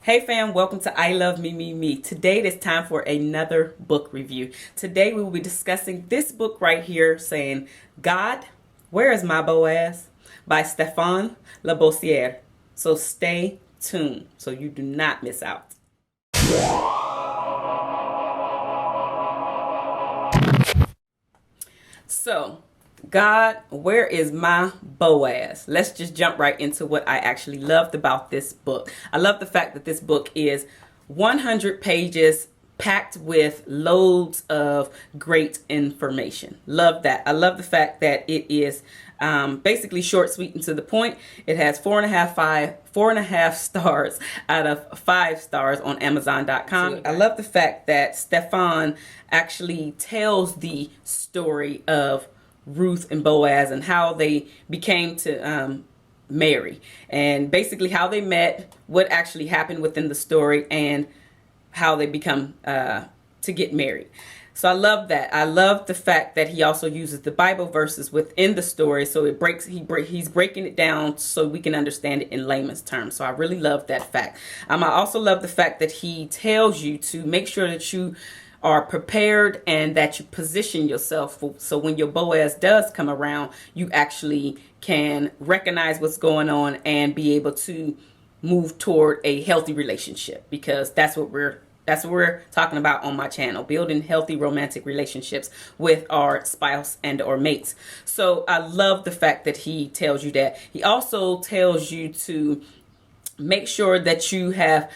Hey fam, welcome to I Love Me, Me, Me. Today it is time for another book review. Today we will be discussing this book right here saying, God, Where Is My Boaz? By Stephan Labossiere. So stay tuned so you do not miss out. So, God, where is my Boaz? Let's just jump right into what I actually loved about this book. I love the fact that this book is 100 pages packed with loads of great information. Love that. I love the fact that it is basically short, sweet, and to the point. It has 4.5 stars out of 5 stars on Amazon.com. I love the fact that Stephan actually tells the story of Ruth and Boaz and how they became to marry, and basically how they met, what actually happened within the story, and how they become to get married. So I love that. I love the fact that he also uses the Bible verses within the story, so he's breaking it down so we can understand it in layman's terms. So I really love that fact. I also love the fact that he tells you to make sure that you are prepared and that you position yourself so when your Boaz does come around, you actually can recognize what's going on and be able to move toward a healthy relationship, because that's what we're talking about on my channel, building healthy romantic relationships with our spouse and or mates. So I love the fact that he tells you that. He also tells you to make sure that you have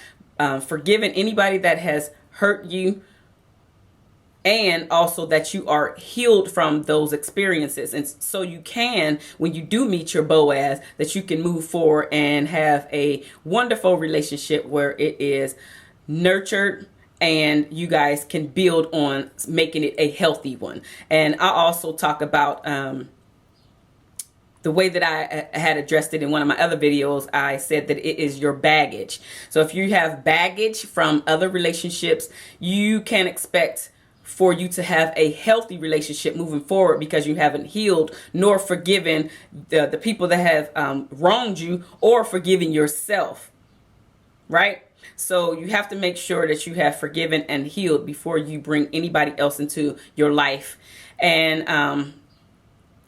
forgiven anybody that has hurt you, and also that you are healed from those experiences. And so you can, when you do meet your Boaz, that you can move forward and have a wonderful relationship where it is nurtured and you guys can build on making it a healthy one. And I also talk about the way that I had addressed it in one of my other videos. I said that it is your baggage. So if you have baggage from other relationships, you can expect for you to have a healthy relationship moving forward, because you haven't healed nor forgiven the people that have wronged you, or forgiven yourself, right? So you have to make sure that you have forgiven and healed before you bring anybody else into your life, and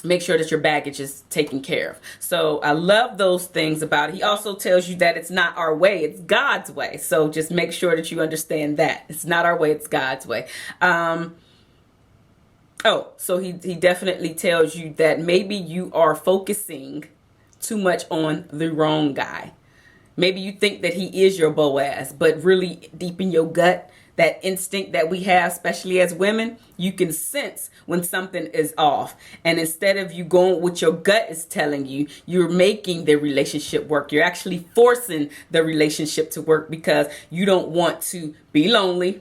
make sure that your baggage is taken care of. So I love those things about it. He also tells you that it's not our way, it's God's way. So just make sure that you understand that. It's not our way, it's God's way. So he definitely tells you that maybe you are focusing too much on the wrong guy. Maybe you think that he is your Boaz, but really deep in your gut, that instinct that we have, especially as women, you can sense when something is off. And instead of you going with your gut is telling you, you're making the relationship work. You're actually forcing the relationship to work because you don't want to be lonely,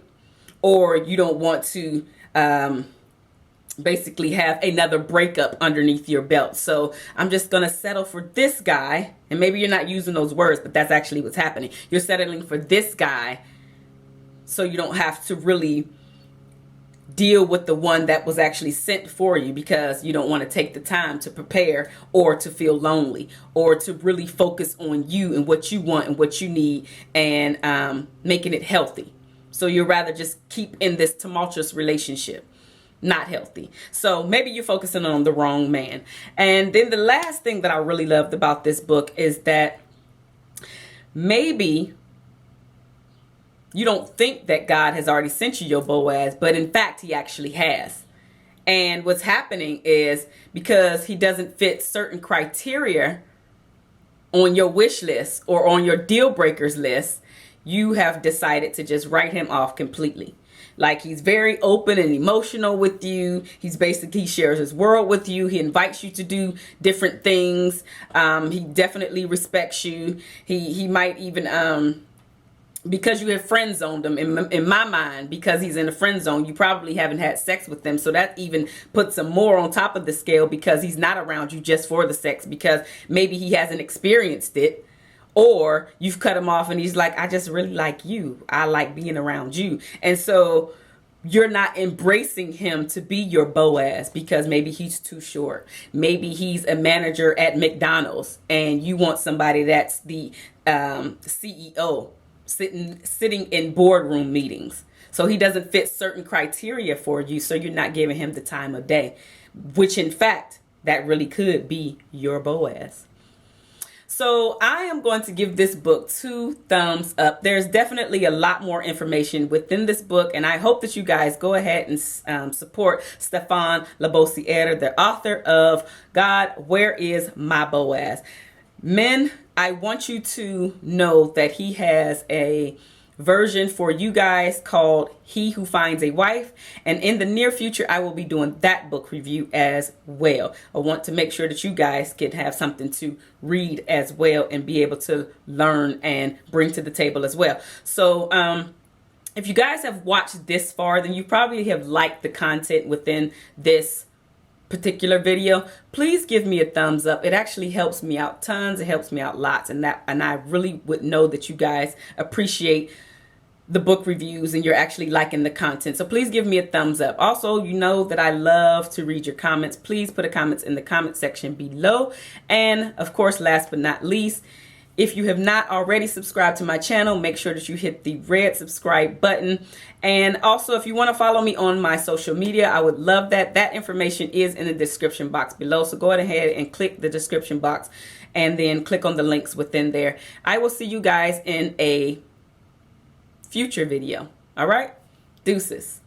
or you don't want to basically have another breakup underneath your belt. So I'm just going to settle for this guy. And maybe you're not using those words, but that's actually what's happening. You're settling for this guy so you don't have to really deal with the one that was actually sent for you, because you don't want to take the time to prepare, or to feel lonely, or to really focus on you and what you want and what you need, and making it healthy. So you'd rather just keep in this tumultuous relationship. Not healthy. So maybe you're focusing on the wrong man. And then the last thing that I really loved about this book is that maybe you don't think that God has already sent you your Boaz, but in fact, he actually has. And what's happening is, because he doesn't fit certain criteria on your wish list or on your deal breakers list, you have decided to just write him off completely. Like, he's very open and emotional with you. He shares his world with you. He invites you to do different things. He definitely respects you. He might even, because you have friend zoned him, in my mind, because he's in a friend zone, you probably haven't had sex with him. So that even puts some more on top of the scale, because he's not around you just for the sex, because maybe he hasn't experienced it. Or you've cut him off and he's like, I just really like you. I like being around you. And so you're not embracing him to be your Boaz, because maybe he's too short. Maybe he's a manager at McDonald's and you want somebody that's the CEO sitting in boardroom meetings. So he doesn't fit certain criteria for you, so you're not giving him the time of day, which in fact, that really could be your Boaz. So I am going to give this book 2 thumbs up. There's definitely a lot more information within this book, and I hope that you guys go ahead and support Stephan Labossiere, the author of God, Where Is My Boaz? Men, I want you to know that he has a version for you guys called He Who Finds a Wife, and in the near future I will be doing that book review as well. I want to make sure that you guys can have something to read as well and be able to learn and bring to the table as well. So if you guys have watched this far, then you probably have liked the content within this particular video. Please give me a thumbs up. It actually helps me out tons. It helps me out lots, and I really would know that you guys appreciate the book reviews and you're actually liking the content. So please give me a thumbs up. Also, you know that I love to read your comments. Please put a comments in the comment section below. And of course, last but not least, if you have not already subscribed to my channel, make sure that you hit the red subscribe button. And also, if you want to follow me on my social media, I would love that. That information is in the description box below. So go ahead and click the description box and then click on the links within there. I will see you guys in a future video. All right? Deuces.